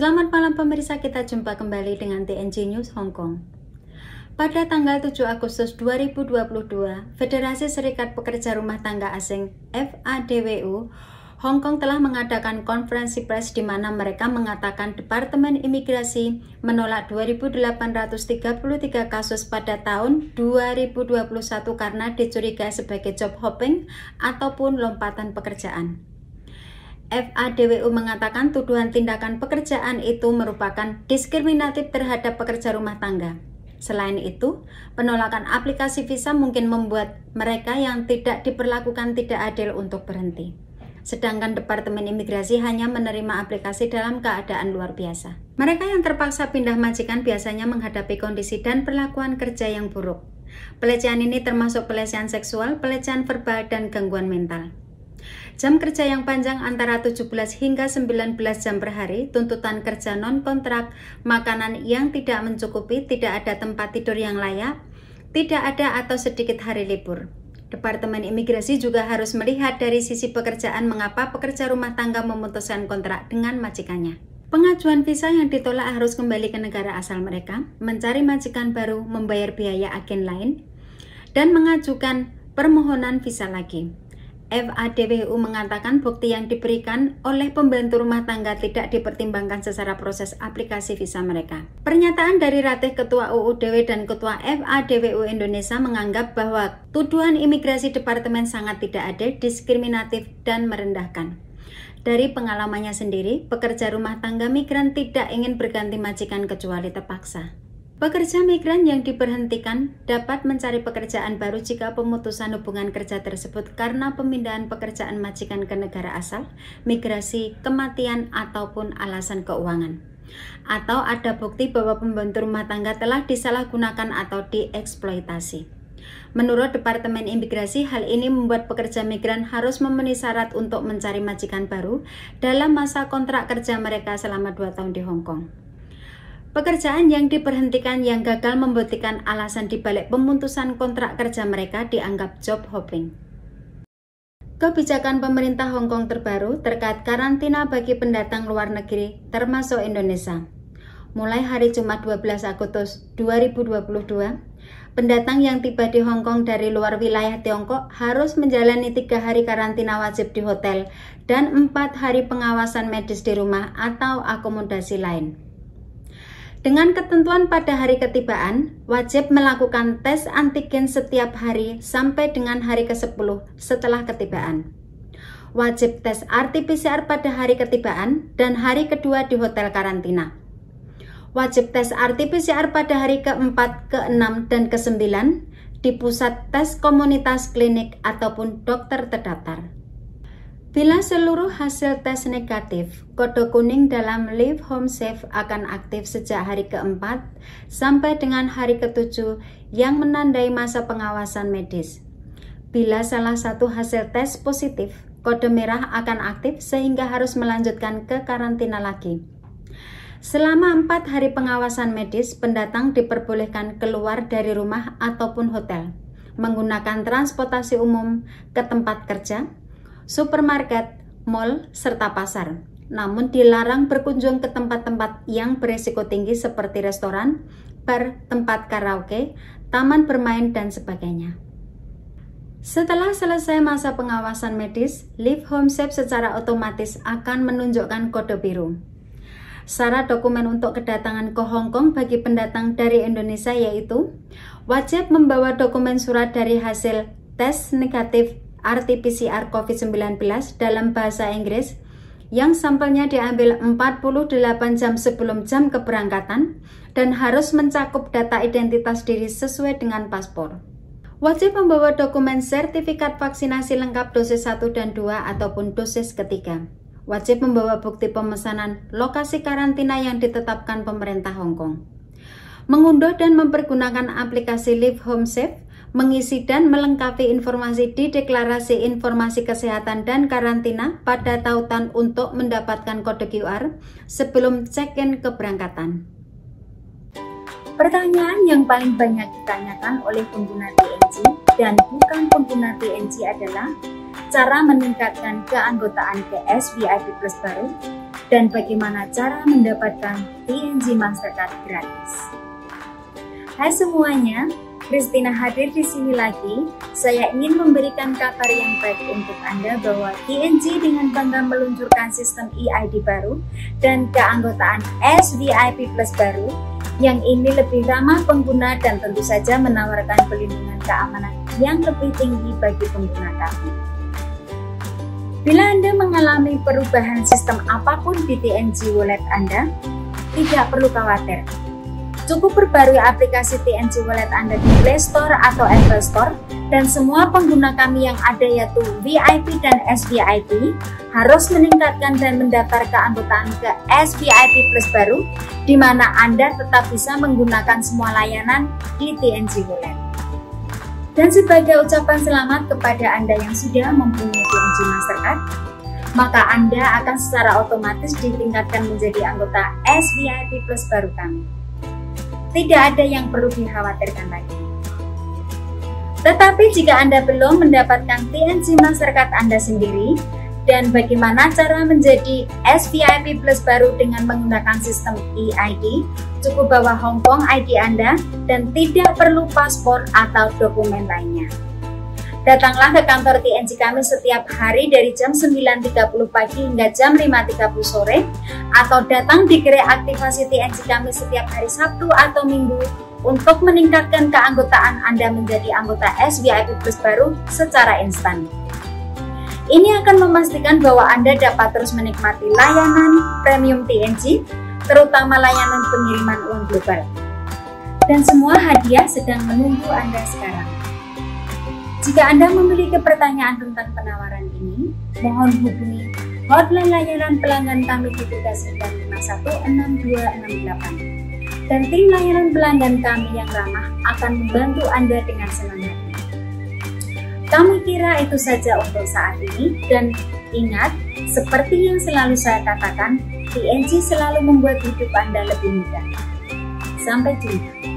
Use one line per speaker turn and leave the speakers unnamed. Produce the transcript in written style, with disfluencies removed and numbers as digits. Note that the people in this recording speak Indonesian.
Selamat malam pemirsa, kita jumpa kembali dengan TNG News Hong Kong. Pada tanggal 7 Agustus 2022, Federasi Serikat Pekerja Rumah Tangga Asing FADWU Hong Kong telah mengadakan konferensi pers di mana mereka mengatakan Departemen Imigrasi menolak 2.833 kasus pada tahun 2021 karena dicurigai sebagai job hopping ataupun lompatan pekerjaan. FADWU mengatakan tuduhan tindakan pekerjaan itu merupakan diskriminatif terhadap pekerja rumah tangga. Selain itu, penolakan aplikasi visa mungkin membuat mereka yang tidak diperlakukan tidak adil untuk berhenti. Sedangkan Departemen Imigrasi hanya menerima aplikasi dalam keadaan luar biasa. Mereka yang terpaksa pindah majikan biasanya menghadapi kondisi dan perlakuan kerja yang buruk. Pelecehan ini termasuk pelecehan seksual, pelecehan verbal, dan gangguan mental. Jam kerja yang panjang antara 17 hingga 19 jam per hari, tuntutan kerja non-kontrak, makanan yang tidak mencukupi, tidak ada tempat tidur yang layak, tidak ada atau sedikit hari libur. Departemen Imigrasi juga harus melihat dari sisi pekerjaan mengapa pekerja rumah tangga memutuskan kontrak dengan majikannya. Pengajuan visa yang ditolak harus kembali ke negara asal mereka, mencari majikan baru, membayar biaya agen lain, dan mengajukan permohonan visa lagi. FADWU mengatakan bukti yang diberikan oleh pembantu rumah tangga tidak dipertimbangkan secara proses aplikasi visa mereka. Pernyataan dari Ratih Ketua UUDW dan Ketua FADWU Indonesia menganggap bahwa tuduhan imigrasi departemen sangat tidak adil, diskriminatif, dan merendahkan. Dari pengalamannya sendiri, pekerja rumah tangga migran tidak ingin berganti majikan kecuali terpaksa. Pekerja migran yang diberhentikan dapat mencari pekerjaan baru jika pemutusan hubungan kerja tersebut karena pemindahan pekerjaan majikan ke negara asal, migrasi, kematian, ataupun alasan keuangan. Atau ada bukti bahwa pembantu rumah tangga telah disalahgunakan atau dieksploitasi. Menurut Departemen Imigrasi, hal ini membuat pekerja migran harus memenuhi syarat untuk mencari majikan baru dalam masa kontrak kerja mereka selama 2 tahun di Hong Kong. Pekerjaan yang diberhentikan yang gagal membuktikan alasan dibalik pemutusan kontrak kerja mereka dianggap job hopping. Kebijakan pemerintah Hong Kong terbaru terkait karantina bagi pendatang luar negeri termasuk Indonesia. Mulai hari Jumat 12 Agustus 2022, pendatang yang tiba di Hong Kong dari luar wilayah Tiongkok harus menjalani 3 hari karantina wajib di hotel dan 4 hari pengawasan medis di rumah atau akomodasi lain. Dengan ketentuan pada hari ketibaan, wajib melakukan tes antigen setiap hari sampai dengan hari ke-10 setelah ketibaan. Wajib tes RT-PCR pada hari ketibaan dan hari kedua di hotel karantina. Wajib tes RT-PCR pada hari ke-4, ke-6, dan ke-9 di pusat tes komunitas klinik ataupun dokter terdaftar. Bila seluruh hasil tes negatif, kode kuning dalam Live Home Safe akan aktif sejak hari ke-4 sampai dengan hari ke-7 yang menandai masa pengawasan medis. Bila salah satu hasil tes positif, kode merah akan aktif sehingga harus melanjutkan ke karantina lagi. Selama 4 hari pengawasan medis, pendatang diperbolehkan keluar dari rumah ataupun hotel, menggunakan transportasi umum ke tempat kerja, supermarket, mal, serta pasar. Namun dilarang berkunjung ke tempat-tempat yang berisiko tinggi seperti restoran, bar, tempat karaoke, taman bermain, dan sebagainya. Setelah selesai masa pengawasan medis, Live Home Safe secara otomatis akan menunjukkan kode biru. Syarat dokumen untuk kedatangan ke Hong Kong bagi pendatang dari Indonesia yaitu wajib membawa dokumen surat dari hasil tes negatif RT-PCR COVID-19 dalam bahasa Inggris yang sampelnya diambil 48 jam sebelum jam keberangkatan dan harus mencakup data identitas diri sesuai dengan paspor. Wajib membawa dokumen sertifikat vaksinasi lengkap dosis 1 dan 2 ataupun dosis ketiga. Wajib membawa bukti pemesanan lokasi karantina yang ditetapkan pemerintah Hong Kong. Mengunduh dan mempergunakan aplikasi Live Home Safe, mengisi dan melengkapi informasi di deklarasi informasi kesehatan dan karantina pada tautan untuk mendapatkan kode QR sebelum check-in keberangkatan. Pertanyaan yang paling banyak ditanyakan oleh pengguna TNG dan bukan pengguna TNG adalah cara meningkatkan keanggotaan PS VIP Plus baru dan bagaimana cara mendapatkan TNG Mastercard gratis. Hai semuanya, Christina hadir di sini lagi. Saya ingin memberikan kabar yang baik untuk Anda bahwa TNG dengan bangga meluncurkan sistem eID baru dan keanggotaan SVIP Plus baru yang ini lebih ramah pengguna dan tentu saja menawarkan perlindungan keamanan yang lebih tinggi bagi pengguna kami. Bila Anda mengalami perubahan sistem apapun di TNG Wallet Anda, tidak perlu khawatir. Cukup perbarui aplikasi TNG Wallet Anda di Play Store atau Apple Store, dan semua pengguna kami yang ada yaitu VIP dan SVIP harus meningkatkan dan mendaftar keanggotaan ke SVIP Plus baru, di mana Anda tetap bisa menggunakan semua layanan di TNG Wallet. Dan sebagai ucapan selamat kepada Anda yang sudah mempunyai TNG Mastercard, maka Anda akan secara otomatis ditingkatkan menjadi anggota SVIP Plus baru kami. Tidak ada yang perlu dikhawatirkan lagi. Tetapi jika Anda belum mendapatkan TNG Mastercard Anda sendiri, dan bagaimana cara menjadi SVIP Plus baru dengan menggunakan sistem eID, cukup bawa Hong Kong ID Anda dan tidak perlu paspor atau dokumen lainnya. Datanglah ke kantor TNG kami setiap hari dari jam 9.30 pagi hingga jam 5.30 sore, atau datang di gerai aktivasi TNG kami setiap hari Sabtu atau Minggu untuk meningkatkan keanggotaan Anda menjadi anggota SVIP Plus baru secara instan. Ini akan memastikan bahwa Anda dapat terus menikmati layanan premium TNG, terutama layanan pengiriman uang global. Dan semua hadiah sedang menunggu Anda sekarang. Jika Anda memiliki pertanyaan tentang penawaran ini, mohon hubungi hotline layanan pelanggan kami di 39516268. Dan tim layanan pelanggan kami yang ramah akan membantu Anda dengan senang hati. Kami kira itu saja untuk saat ini, dan ingat, seperti yang selalu saya katakan, TNG selalu membuat hidup Anda lebih mudah. Sampai jumpa.